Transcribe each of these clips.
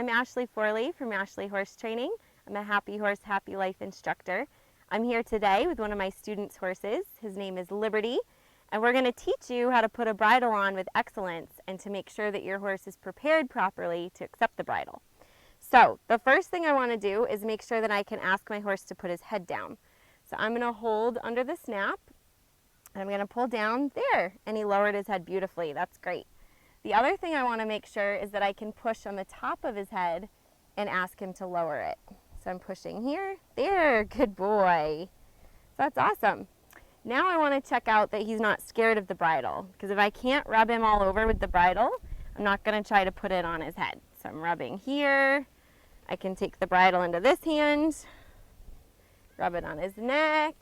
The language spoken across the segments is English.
I'm Ashley Forley from Ashley Horse Training. I'm a Happy Horse, Happy Life instructor. I'm here today with one of my students' horses. His name is Liberty, and we're going to teach you how to put a bridle on with excellence and to make sure that your horse is prepared properly to accept the bridle. So the first thing I want to do is make sure that I can ask my horse to put his head down. So I'm going to hold under the snap, and I'm going to pull down there, and he lowered his head beautifully. That's great. The other thing I want to make sure is that I can push on the top of his head and ask him to lower it. So I'm pushing here, there, good boy. So that's awesome. Now I want to check out that he's not scared of the bridle, because if I can't rub him all over with the bridle, I'm not going to try to put it on his head. So I'm rubbing here. I can take the bridle into this hand, rub it on his neck.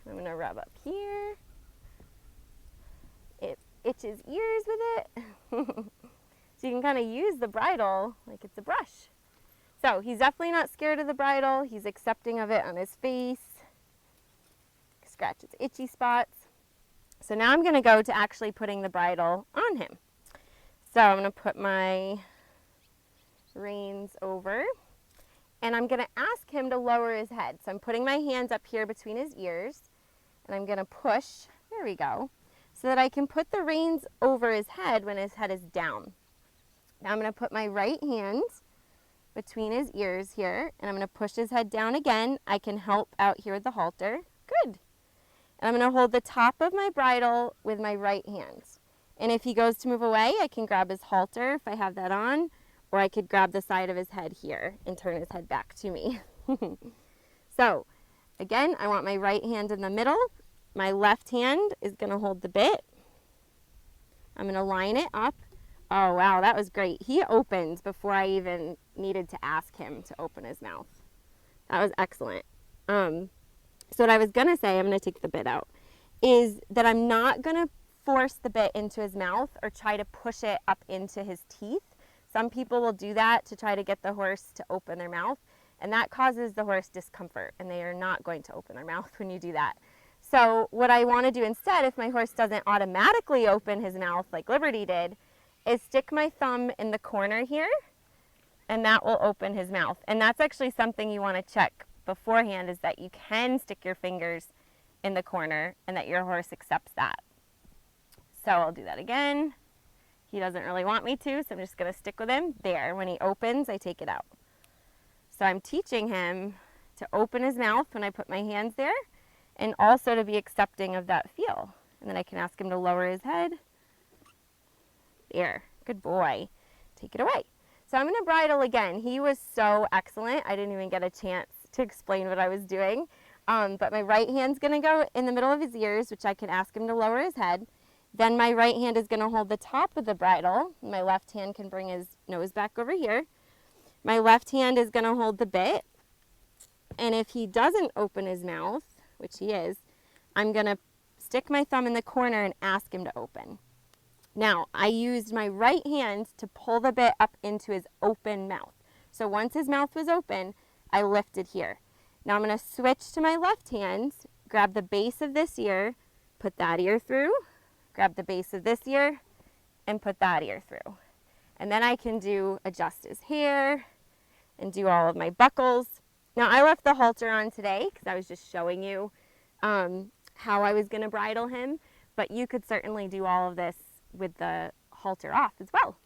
I'm going to rub up here. It itches ears with it. So you can kind of use the bridle like it's a brush. So he's definitely not scared of the bridle. He's accepting of it on his face. Scratch its itchy spots. So now I'm going to go to actually putting the bridle on him. So I'm going to put my reins over, and I'm going to ask him to lower his head. So I'm putting my hands up here between his ears, and I'm going to push, there we go, so that I can put the reins over his head when his head is down. Now I'm going to put my right hand between his ears here, and I'm going to push his head down again. I can help out here with the halter. Good. And I'm going to hold the top of my bridle with my right hand. And if he goes to move away, I can grab his halter if I have that on, or I could grab the side of his head here and turn his head back to me. So again, I want my right hand in the middle. My left hand is going to hold the bit. I'm going to line it up. Oh, wow, that was great. He opened before I even needed to ask him to open his mouth. That was excellent. So what I was going to say, I'm going to take the bit out, is that I'm not going to force the bit into his mouth or try to push it up into his teeth. Some people will do that to try to get the horse to open their mouth, and that causes the horse discomfort, and they are not going to open their mouth when you do that. So what I want to do instead, if my horse doesn't automatically open his mouth like Liberty did, is stick my thumb in the corner here, and that will open his mouth. And that's actually something you want to check beforehand, is that you can stick your fingers in the corner and that your horse accepts that. So I'll do that again. He doesn't really want me to, so I'm just going to stick with him. There, when he opens, I take it out. So I'm teaching him to open his mouth when I put my hands there, and also to be accepting of that feel. And then I can ask him to lower his head. There, good boy. Take it away. So I'm going to bridle again. He was so excellent, I didn't even get a chance to explain what I was doing. But my right hand's going to go in the middle of his ears, which I can ask him to lower his head. Then my right hand is going to hold the top of the bridle. My left hand can bring his nose back over here. My left hand is going to hold the bit. And if he doesn't open his mouth, which he is, I'm going to stick my thumb in the corner and ask him to open. Now, I used my right hand to pull the bit up into his open mouth. So once his mouth was open, I lifted here. Now I'm going to switch to my left hand, grab the base of this ear, put that ear through, grab the base of this ear, and put that ear through. And then I can adjust his hair and do all of my buckles. Now I left the halter on today because I was just showing you how I was going to bridle him, but you could certainly do all of this with the halter off as well.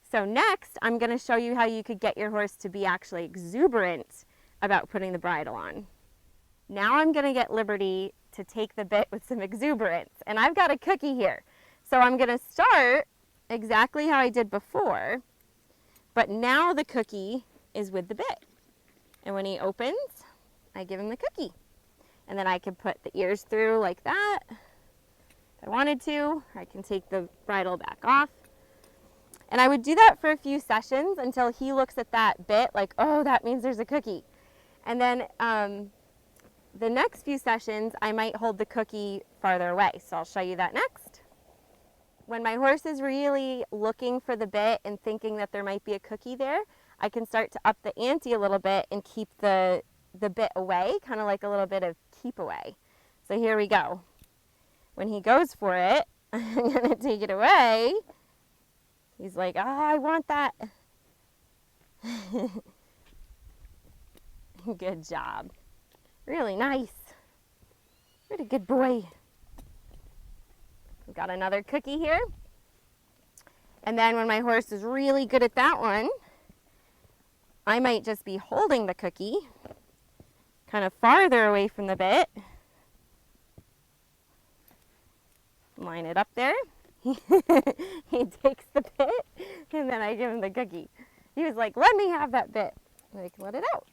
So next, I'm going to show you how you could get your horse to be actually exuberant about putting the bridle on. Now I'm going to get Liberty to take the bit with some exuberance, and I've got a cookie here. So I'm going to start exactly how I did before, but now the cookie is with the bit. And when he opens, I give him the cookie. And then I can put the ears through like that if I wanted to, or I can take the bridle back off. And I would do that for a few sessions until he looks at that bit like, oh, that means there's a cookie. And then the next few sessions, I might hold the cookie farther away. So I'll show you that next. When my horse is really looking for the bit and thinking that there might be a cookie there, I can start to up the ante a little bit and keep the bit away, kind of like a little bit of keep away. So here we go. When he goes for it, I'm going to take it away. He's like, oh, I want that. Good job. Really nice. What a good boy. We've got another cookie here. And then when my horse is really good at that one, I might just be holding the cookie kind of farther away from the bit. Line it up there. He takes the bit, and then I give him the cookie. He was like, let me have that bit. And I can let it out.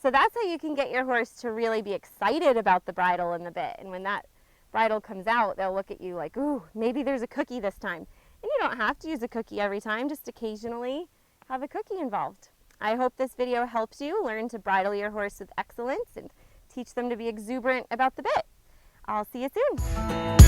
So that's how you can get your horse to really be excited about the bridle and the bit. And when that bridle comes out, they'll look at you like, ooh, maybe there's a cookie this time. And you don't have to use a cookie every time, just occasionally have a cookie involved. I hope this video helps you learn to bridle your horse with excellence and teach them to be exuberant about the bit. I'll see you soon.